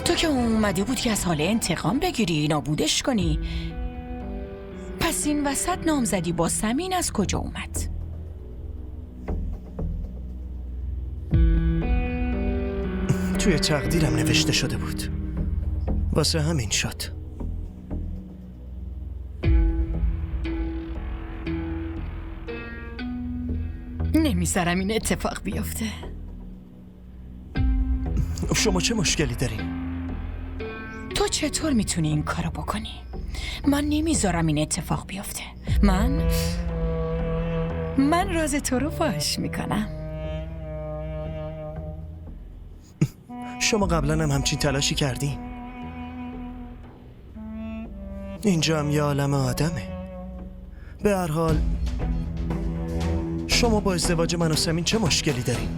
تو که اومده بودی از حال انتقام بگیری، نابودش کنی. پس این وسط نامزدی با سمین از کجا اومد؟ توی تقدیرم نوشته شده بود، واسه همین شد. نمیذارم این اتفاق بیفته. شما چه مشکلی دارین؟ تو چطور میتونی این کارو بکنی؟ من نمیذارم این اتفاق بیفته. من راز تو رو فاش میکنم. شما قبلا هم همچین تلاشی کردین؟ اینجا هم یه عالم آدمه. به هر حال شما با ازدواج من و سمین چه مشکلی دارین؟